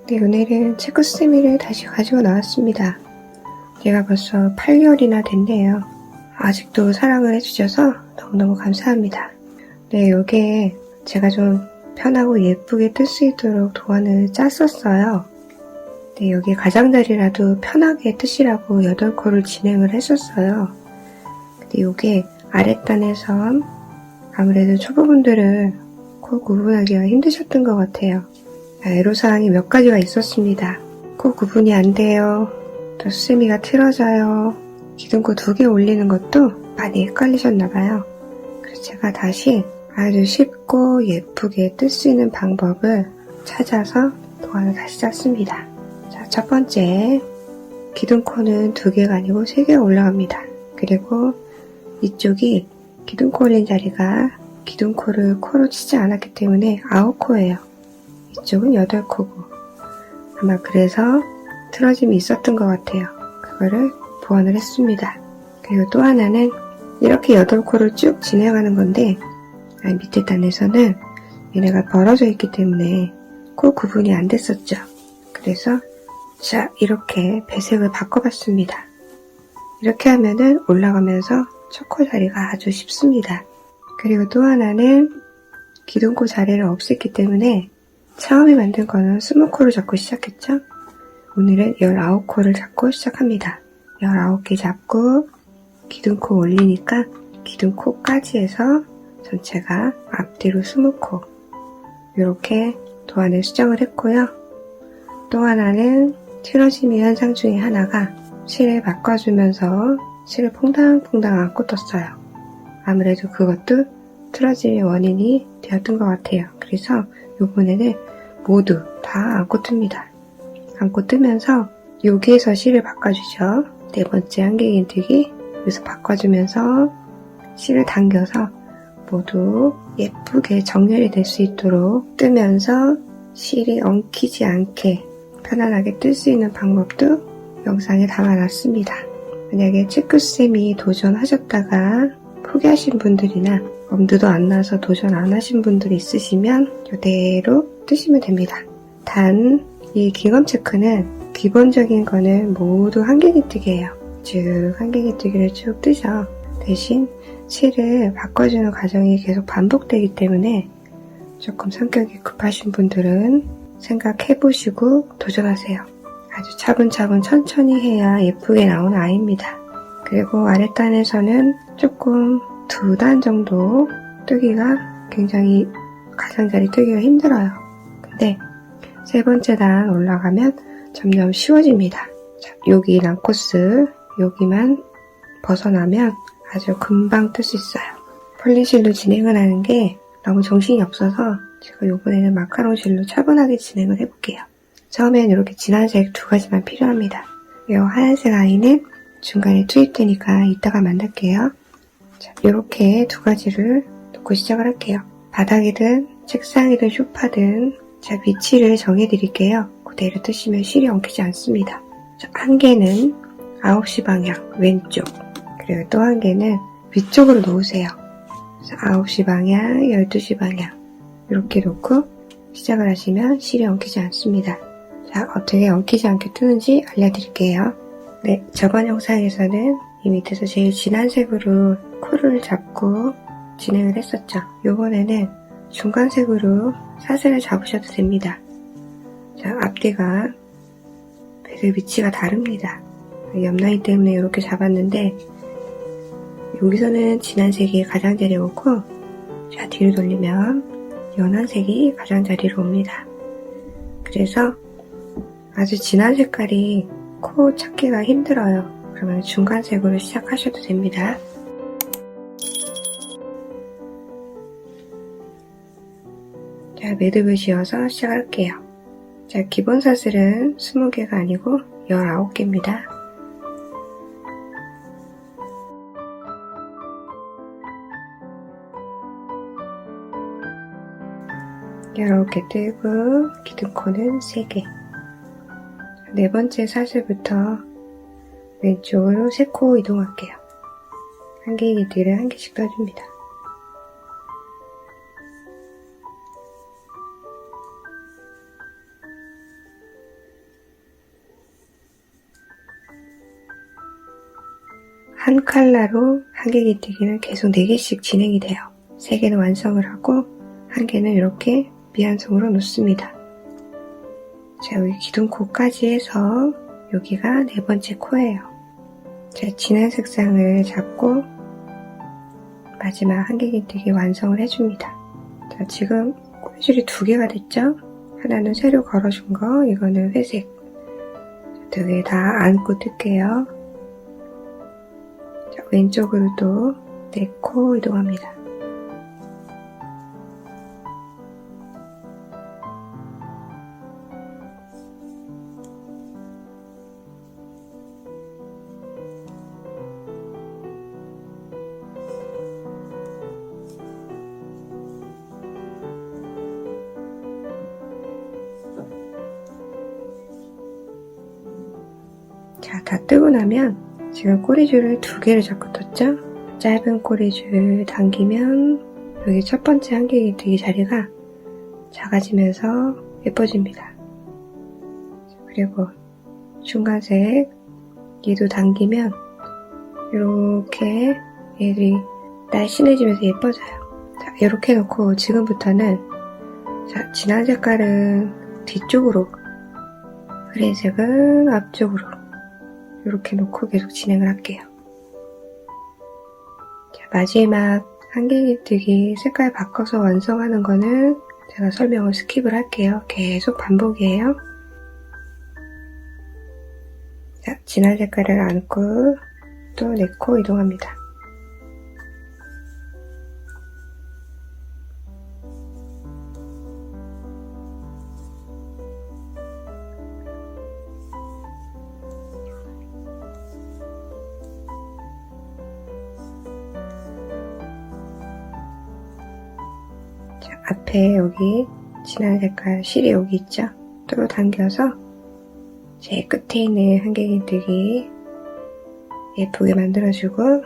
네, 오늘은 체크세미를 다시 가지고 나왔습니다. 제가 벌써 8개월이나 됐네요. 아직도 사랑을 해주셔서 너무너무 감사합니다. 네, 요게 제가 좀 편하고 예쁘게 뜰 수 있도록 도안을 짰었어요. 네, 여기 가장자리라도 편하게 뜨시라고 8코를 진행을 했었어요. 근데 요게 아랫단에서 아무래도 초보분들은 코 구분하기가 힘드셨던 것 같아요. 애로사항이 몇 가지가 있었습니다. 코 구분이 안 돼요. 또 수세미가 틀어져요. 기둥코 2개 올리는 것도 많이 헷갈리셨나봐요. 그래서 제가 다시 아주 쉽고 예쁘게 뜰 수 있는 방법을 찾아서 도안을 다시 짰습니다. 자, 첫 번째, 기둥코는 2개가 아니고 3개가 올라갑니다. 그리고 이쪽이 기둥코 올린 자리가 기둥코를 코로 치지 않았기 때문에 9코예요. 이쪽은 8코고 아마 그래서 틀어짐이 있었던 것 같아요. 그거를 보완을 했습니다. 그리고 또 하나는 이렇게 8코를 쭉 진행하는 건데 밑에 단에서는 얘네가 벌어져 있기 때문에 코 구분이 안 됐었죠. 그래서 자, 이렇게 배색을 바꿔봤습니다. 이렇게 하면은 올라가면서 첫 코 자리가 아주 쉽습니다. 그리고 또 하나는 기둥코 자리를 없앴기 때문에 처음에 만든 거는 20코를 잡고 시작했죠. 오늘은 19코를 잡고 시작합니다. 19개 잡고 기둥코 올리니까 기둥코까지 해서 전체가 앞뒤로 20코 이렇게 도안을 수정을 했고요. 또 하나는 틀어짐의 현상 중에 하나가 실을 바꿔주면서 실을 퐁당퐁당 안고 떴어요. 아무래도 그것도 틀어짐의 원인이 되었던 것 같아요. 그래서 이번에는 모두 다 안고 뜹니다. 안고 뜨면서 여기에서 실을 바꿔주죠. 4번째 한길긴뜨기 여기서 바꿔주면서 실을 당겨서 모두 예쁘게 정렬이 될 수 있도록 뜨면서 실이 엉키지 않게 편안하게 뜰 수 있는 방법도 영상에 담아놨습니다. 만약에 체크쌤이 도전하셨다가 포기하신 분들이나 엄두도 안 나서 도전 안 하신 분들이 있으시면 이대로 뜨시면 됩니다. 단 이 기검 체크는 기본적인 거는 모두 한길기뜨기예요. 쭉 한길기뜨기를 쭉 뜨죠. 대신 실을 바꿔주는 과정이 계속 반복되기 때문에 조금 성격이 급하신 분들은 생각해보시고 도전하세요. 아주 차분차분 천천히 해야 예쁘게 나오는 아이입니다. 그리고 아랫단에서는 조금 2단 정도 뜨기가 굉장히 가장자리 뜨기가 힘들어요. 근데 3번째 단 올라가면 점점 쉬워집니다. 자, 여기 랑코스 여기만 벗어나면 아주 금방 뜰 수 있어요. 폴리실로 진행을 하는 게 너무 정신이 없어서 제가 이번에는 마카롱 실로 차분하게 진행을 해볼게요. 처음엔 이렇게 진한 색 2가지만 필요합니다. 이 하얀색 아이는 중간에 투입되니까 이따가 만들게요. 자, 이렇게 2가지를 놓고 시작을 할게요. 바닥이든 책상이든 소파든 자, 위치를 정해드릴게요. 그대로 뜨시면 실이 엉키지 않습니다. 자, 한 개는 9시 방향 왼쪽 그리고 또 한 개는 위쪽으로 놓으세요. 자, 9시 방향, 12시 방향 이렇게 놓고 시작을 하시면 실이 엉키지 않습니다. 자, 어떻게 엉키지 않게 뜨는지 알려드릴게요. 네, 저번 영상에서는 이 밑에서 제일 진한 색으로 코를 잡고 진행을 했었죠. 요번에는 중간색으로 사슬을 잡으셔도 됩니다. 자, 앞뒤가 배색 위치가 다릅니다. 옆라인 때문에 이렇게 잡았는데 여기서는 진한 색이 가장자리에 오고 자, 뒤로 돌리면 연한 색이 가장자리로 옵니다. 그래서 아주 진한 색깔이 코 찾기가 힘들어요. 그러면 중간색으로 시작하셔도 됩니다. 자, 매듭을 지어서 시작할게요. 자, 기본 사슬은 20개가 아니고 19개입니다. 이렇게 뜨고 기둥코는 3개. 4번째 사슬부터 왼쪽으로 3코 이동할게요. 한길기뜨기를 1개씩 떠줍니다. 한 컬러로 한길긴뜨기는 계속 4개씩 진행이 돼요. 3개는 완성을 하고 1개는 이렇게 미완성으로 놓습니다. 자, 여기 기둥코까지 해서 여기가 4번째 코예요. 자, 진한 색상을 잡고 마지막 한길긴뜨기 완성을 해줍니다. 자, 지금 꼬리줄이 2개가 됐죠? 하나는 새로 걸어준 거, 이거는 회색. 2개 다 안고 뜰게요. 자, 왼쪽으로도 4코 이동합니다. 자, 다 뜨고 나면 지금 꼬리줄을 2개를 잡고 떴죠? 짧은 꼬리줄 당기면 여기 첫 번째 한길긴뜨기 자리가 작아지면서 예뻐집니다. 그리고 중간색 얘도 당기면 이렇게 얘들이 날씬해지면서 예뻐져요. 자, 이렇게 놓고 지금부터는 자, 진한 색깔은 뒤쪽으로, 그레이색은 앞쪽으로 이렇게 놓고 계속 진행을 할게요. 자, 마지막 한길긴뜨기 색깔 바꿔서 완성하는 거는 제가 설명을 스킵을 할게요. 계속 반복이에요. 자, 진한 색깔을 안고 또 4코 이동합니다. 자, 앞에 여기 진한 색깔 실이 여기 있죠? 또 당겨서 제 끝에 있는 한길긴뜨기 예쁘게 만들어주고,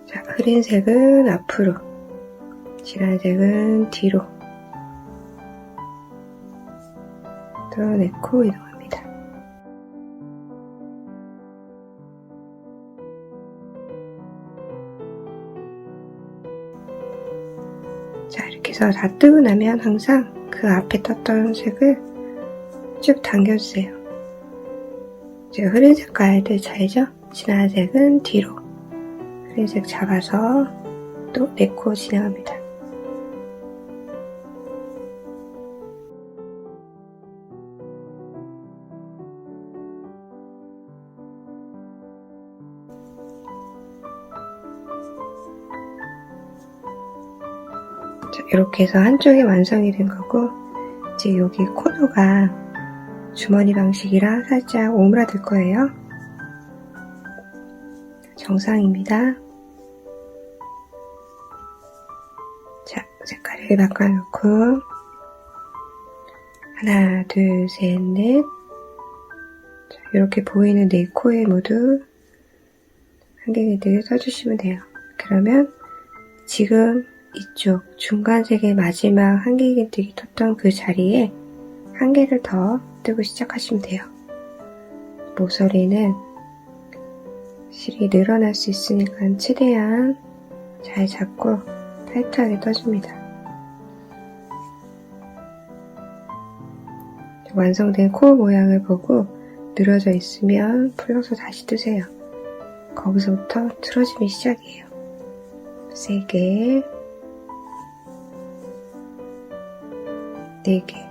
자, 흐린 색은 앞으로, 진한 색은 뒤로 또 4코 이동합니다. 자, 이렇게 해서 다 뜨고 나면 항상 그 앞에 떴던 색을 쭉 당겨주세요. 제가 흐린 색깔들 잘죠? 진한 색은 뒤로, 흐린 색 잡아서 또 4코 진행합니다. 자, 이렇게 해서 한쪽이 완성이 된 거고, 이제 여기 코너가 주머니 방식이라 살짝 오므라들 거예요. 정상입니다. 자, 색깔을 바꿔놓고 하나, 둘, 셋, 넷. 자, 이렇게 보이는 4코에 모두 한길긴뜨기 써주시면 돼요. 그러면 지금 이쪽 중간색의 마지막 한길긴뜨기 떴던 그 자리에 1개를 더 뜨고 시작하시면 돼요. 모서리는 실이 늘어날 수 있으니까 최대한 잘 잡고 타이트하게 떠줍니다. 완성된 코 모양을 보고 늘어져 있으면 풀러서 다시 뜨세요. 거기서부터 틀어짐이 시작이에요. 3개, 4개.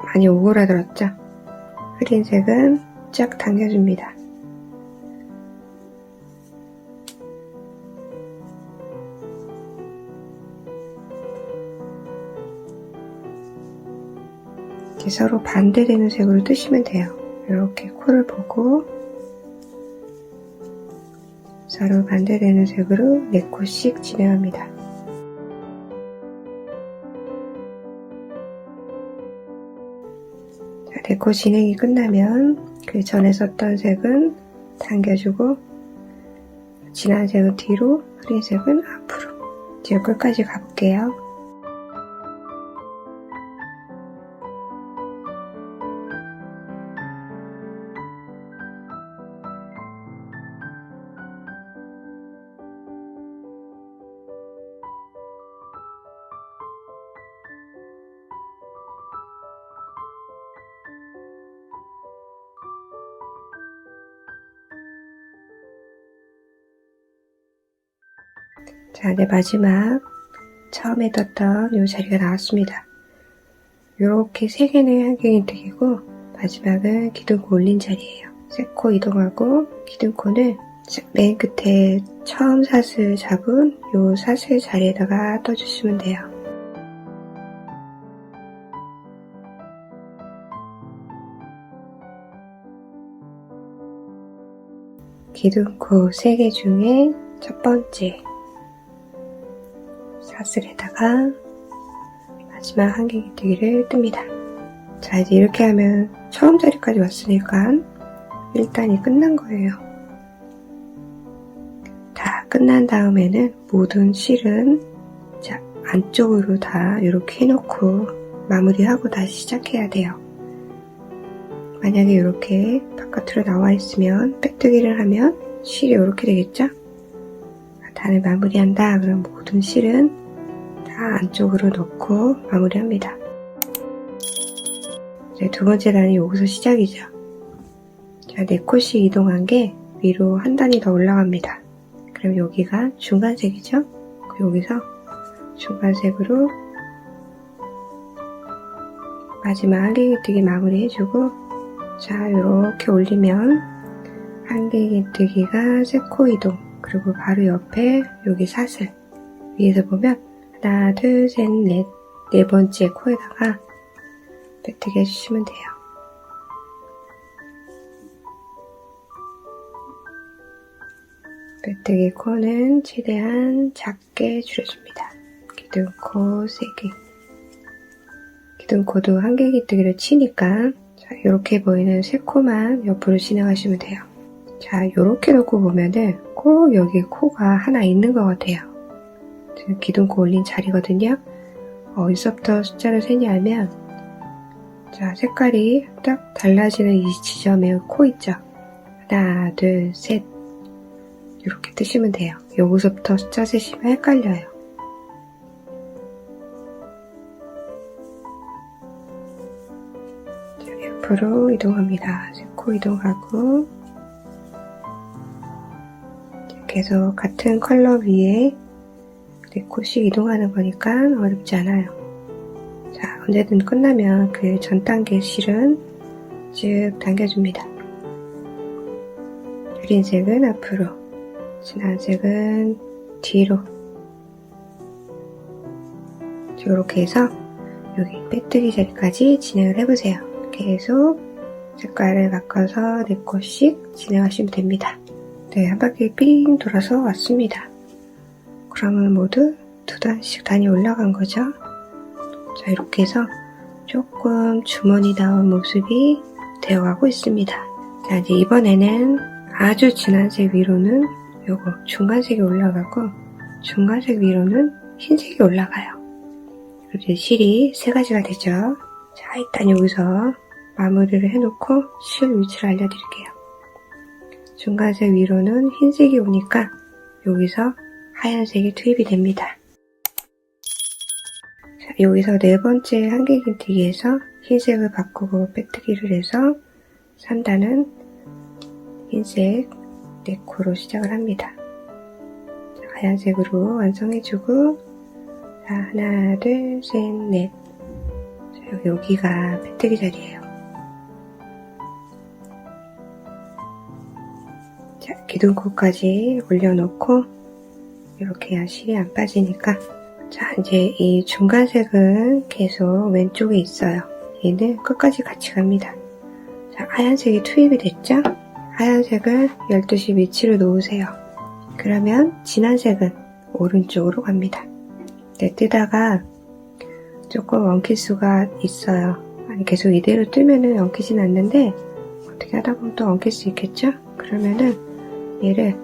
많이 오그라들었죠? 흐린 색은 쫙 당겨줍니다. 이렇게 서로 반대되는 색으로 뜨시면 돼요. 이렇게 코를 보고 서로 반대되는 색으로 4코씩 진행합니다. 자, 4코 진행이 끝나면 그 전에 썼던 색은 당겨주고, 진한 색은 뒤로, 흐린 색은 앞으로. 이제 끝까지 가볼게요. 자, 이제 마지막 처음에 떴던 이 자리가 나왔습니다. 요렇게 3개는 한경이득이고 마지막은 기둥코 올린 자리예요. 세코 이동하고 기둥코는 맨 끝에 처음 사슬 잡은 요 사슬 자리에다가 떠주시면 돼요. 기둥코 3개 중에 첫 번째 사슬에다가 마지막 한경이뜨기를 뜹니다. 자, 이제 이렇게 하면 처음 자리까지 왔으니까 1단이 끝난 거예요. 다 끝난 다음에는 모든 실은 자, 안쪽으로 다 이렇게 해놓고 마무리하고 다시 시작해야 돼요. 만약에 이렇게 바깥으로 나와 있으면 빼뜨기를 하면 실이 이렇게 되겠죠? 단을 마무리한다 그럼 모든 실은 다 안쪽으로 넣고 마무리합니다. 이제 두 번째 단이 여기서 시작이죠. 자, 4콧씩 이동한 게 위로 한 단이 더 올라갑니다. 그럼 여기가 중간색이죠? 여기서 중간색으로 마지막 한길기뜨기 마무리 해주고 자, 이렇게 올리면 한길기뜨기가 세코 이동 그리고 바로 옆에 여기 사슬 위에서 보면 하나, 둘, 셋, 넷, 4번째 코에다가 빼뜨기 해주시면 돼요. 빼뜨기 코는 최대한 작게 줄여줍니다. 기둥코 3개. 기둥코도 한길기뜨기를 치니까 자, 이렇게 보이는 3코만 옆으로 진행하시면 돼요. 자, 이렇게 놓고 보면은 꼭 여기 코가 하나 있는 것 같아요. 지금 기둥코 올린 자리거든요. 어디서부터 숫자를 세냐면 자, 색깔이 딱 달라지는 이 지점에 코 있죠? 하나, 둘, 셋 이렇게 뜨시면 돼요. 여기서부터 숫자 세시면 헷갈려요. 자, 옆으로 이동합니다. 코 이동하고 계속 같은 컬러 위에 4콧씩 이동하는 거니까 어렵지 않아요. 자, 언제든 끝나면 그 전 단계 실은 쭉 당겨줍니다. 느린 색은 앞으로, 진한 색은 뒤로. 이렇게 해서 여기 빼뜨기 자리까지 진행을 해보세요. 계속 색깔을 바꿔서 4콧씩 진행하시면 됩니다. 네, 한 바퀴 삥 돌아서 왔습니다. 그러면 모두 2단씩 단이 올라간 거죠. 자, 이렇게 해서 조금 주머니다운 모습이 되어가고 있습니다. 자, 이제 이번에는 아주 진한 색 위로는 요거 중간색이 올라가고 중간색 위로는 흰색이 올라가요. 이제 실이 3가지가 되죠. 자, 일단 여기서 마무리를 해놓고 실 위치를 알려드릴게요. 중간색 위로는 흰색이 오니까 여기서 하얀색이 투입이 됩니다. 자, 여기서 4번째 한길기뜨기에서 흰색을 바꾸고 빼뜨기를 해서 3단은 흰색 4코로 시작을 합니다. 자, 하얀색으로 완성해주고 자, 하나, 둘, 셋, 넷. 자, 여기가 빼뜨기 자리예요. 자, 기둥코까지 올려놓고 이렇게 해야 실이 안 빠지니까 자, 이제 이 중간색은 계속 왼쪽에 있어요. 얘는 끝까지 같이 갑니다. 자, 하얀색이 투입이 됐죠? 하얀색을 12시 위치로 놓으세요. 그러면 진한 색은 오른쪽으로 갑니다. 네, 뜨다가 조금 엉킬 수가 있어요. 아니, 계속 이대로 뜨면은 엉키진 않는데 어떻게 하다 보면 또 엉킬 수 있겠죠? 그러면은 얘를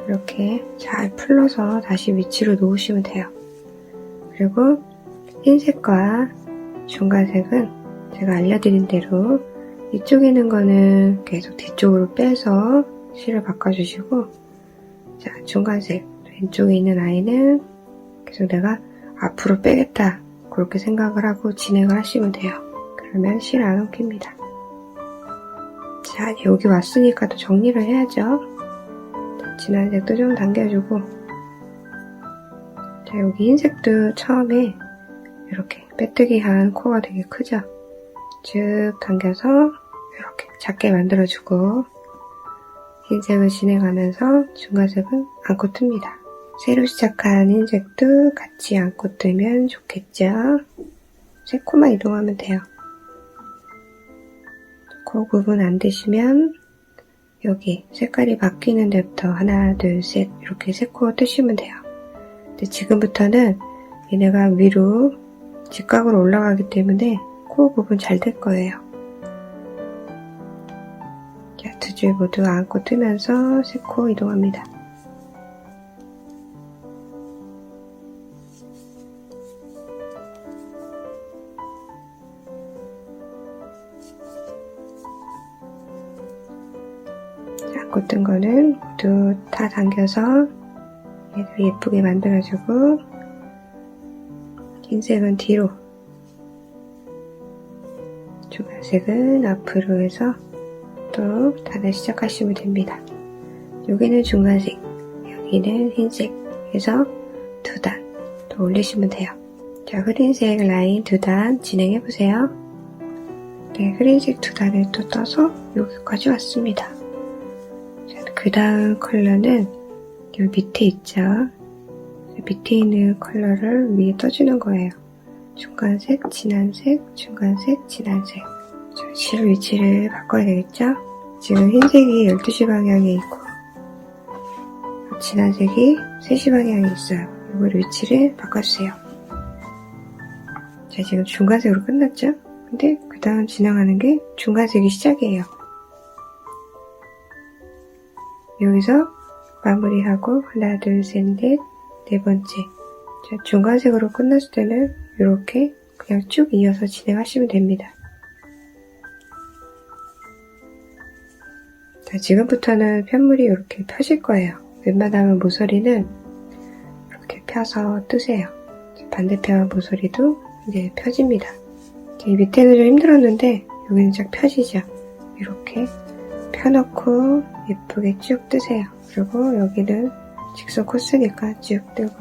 이렇게 잘 풀러서 다시 위치로 놓으시면 돼요. 그리고 흰색과 중간색은 제가 알려드린 대로 이쪽에 있는 거는 계속 뒤쪽으로 빼서 실을 바꿔주시고 자, 중간색 왼쪽에 있는 아이는 계속 내가 앞으로 빼겠다 그렇게 생각을 하고 진행을 하시면 돼요. 그러면 실 안 엉킵니다. 자, 여기 왔으니까 또 정리를 해야죠. 진한 색도 좀 당겨주고 자, 여기 흰색도 처음에 이렇게 빼뜨기한 코가 되게 크죠? 쭉 당겨서 이렇게 작게 만들어주고 흰색을 진행하면서 중간색은 안고 뜹니다. 새로 시작한 흰색도 같이 안고 뜨면 좋겠죠? 세 코만 이동하면 돼요. 코 구분 안 되시면 여기 색깔이 바뀌는 데부터 하나, 둘, 셋 이렇게 세 코 뜨시면 돼요. 근데 지금부터는 얘네가 위로 직각으로 올라가기 때문에 코 구분 잘 될 거예요. 자, 두 줄 모두 안고 뜨면서 세 코 이동합니다. 안고 뜬 거는 모두 다 당겨서 얘를 예쁘게 만들어주고 흰색은 뒤로 중간색은 앞으로 해서 또 다시 시작하시면 됩니다. 여기는 중간색, 여기는 흰색 해서 두 단 더 올리시면 돼요. 자, 흐린색 라인 두 단 진행해보세요. 네, 흐린색 두 단을 또 떠서 여기까지 왔습니다. 그 다음 컬러는 여기 밑에 있죠? 밑에 있는 컬러를 위에 떠주는 거예요. 중간색, 진한색, 중간색, 진한색. 실 위치를 바꿔야 되겠죠? 지금 흰색이 12시 방향에 있고 진한색이 3시 방향에 있어요. 이걸 위치를 바꿔주세요. 자, 지금 중간색으로 끝났죠? 근데 그 다음 진행하는 게 중간색이 시작이에요. 여기서 마무리하고 하나, 둘, 셋, 넷, 네 번째. 자, 중간색으로 끝났을 때는 이렇게 그냥 쭉 이어서 진행하시면 됩니다. 자, 지금부터는 편물이 이렇게 펴질 거예요. 웬만하면 모서리는 이렇게 펴서 뜨세요. 반대편 모서리도 이제 펴집니다. 자, 이 밑에는 좀 힘들었는데 여기는 쫙 펴지죠. 이렇게 펴놓고 예쁘게 쭉 뜨세요. 그리고 여기는 직선 코스니까 쭉 뜨고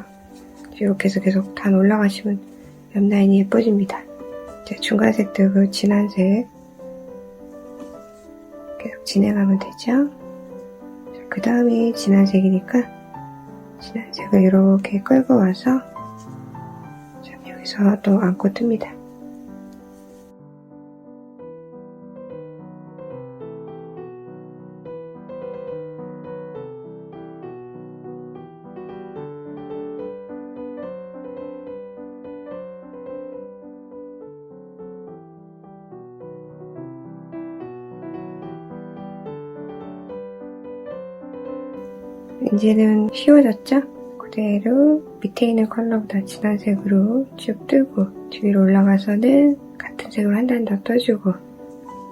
이렇게 해서 계속 단 올라가시면 옆 라인이 예뻐집니다. 자, 중간색 뜨고 진한색 계속 진행하면 되죠. 그 다음이 진한색이니까 진한색을 이렇게 끌고 와서 여기서 또 안고 뜹니다. 이제는 쉬워졌죠? 그대로 밑에 있는 컬러보다 진한 색으로 쭉 뜨고 뒤로 올라가서는 같은 색으로 한 단 더 떠주고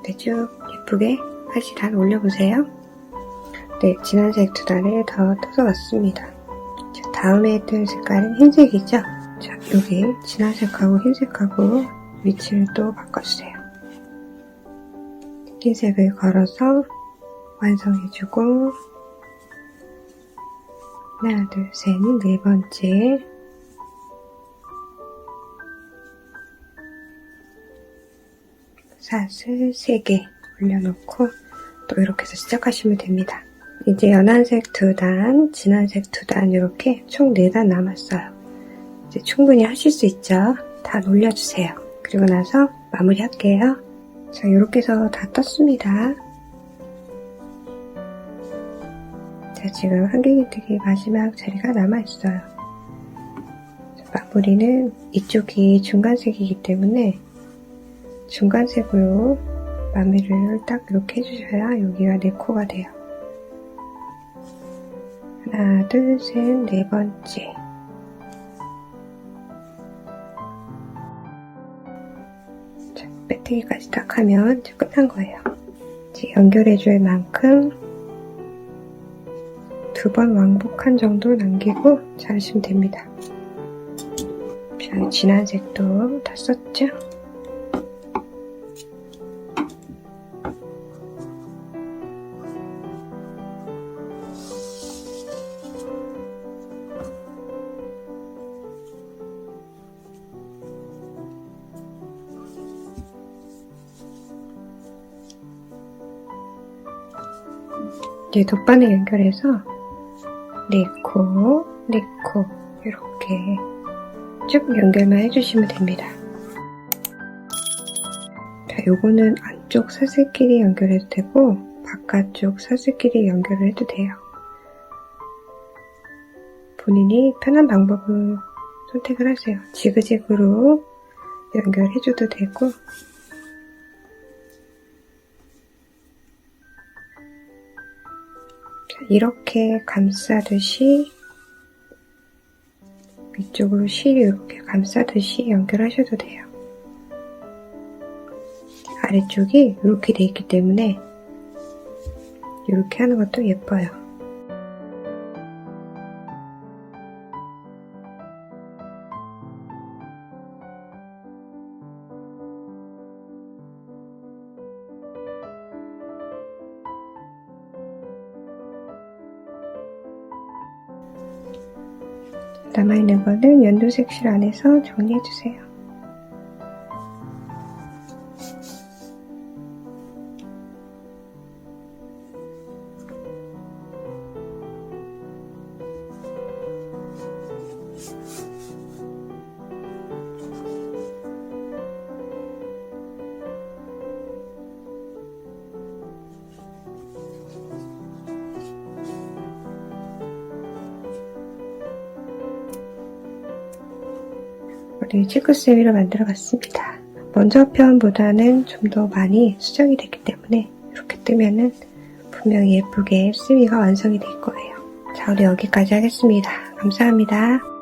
네, 쭉 예쁘게 다시 단 올려보세요. 네, 진한색 두 단을 더 떠서 왔습니다. 다음에 뜰 색깔은 흰색이죠? 자, 여기 진한색하고 흰색하고 위치를 또 바꿔주세요. 흰색을 걸어서 완성해주고 하나, 둘, 셋, 네 번째. 사슬 3개 올려놓고 또 이렇게 해서 시작하시면 됩니다. 이제 연한색 2단, 진한색 2단 이렇게 총 4단 남았어요. 이제 충분히 하실 수 있죠? 단 올려주세요. 그리고 나서 마무리 할게요. 자, 이렇게 해서 다 떴습니다. 자, 지금 한길기뜨기 마지막 자리가 남아있어요. 마무리는 이쪽이 중간색이기 때문에 중간색으로 마무리를 딱 이렇게 해주셔야 여기가 4코가 돼요. 하나, 둘, 셋, 네 번째. 자, 빼뜨기까지 딱 하면 이제 끝난 거예요. 이제 연결해줄 만큼 2번 왕복한 정도 남기고 자르시면 됩니다. 진한 색도 다 썼죠? 이제 돗바늘 연결해서 리코, 리코 이렇게 쭉 연결만 해주시면 됩니다. 자, 요거는 안쪽 사슬끼리 연결해도 되고 바깥쪽 사슬끼리 연결을 해도 돼요. 본인이 편한 방법을 선택을 하세요. 지그재그로 연결해줘도 되고 자, 이렇게 감싸듯이 위쪽으로 실 이렇게 감싸듯이 연결하셔도 돼요. 아래쪽이 이렇게 돼 있기 때문에 이렇게 하는 것도 예뻐요. 남아있는 거는 연두색 실 안에서 정리해주세요. 우리 치크세미를 만들어 봤습니다. 먼저 편보다는 좀 더 많이 수정이 됐기 때문에 이렇게 뜨면은 분명히 예쁘게 세미가 완성이 될 거예요. 자, 우리 여기까지 하겠습니다. 감사합니다.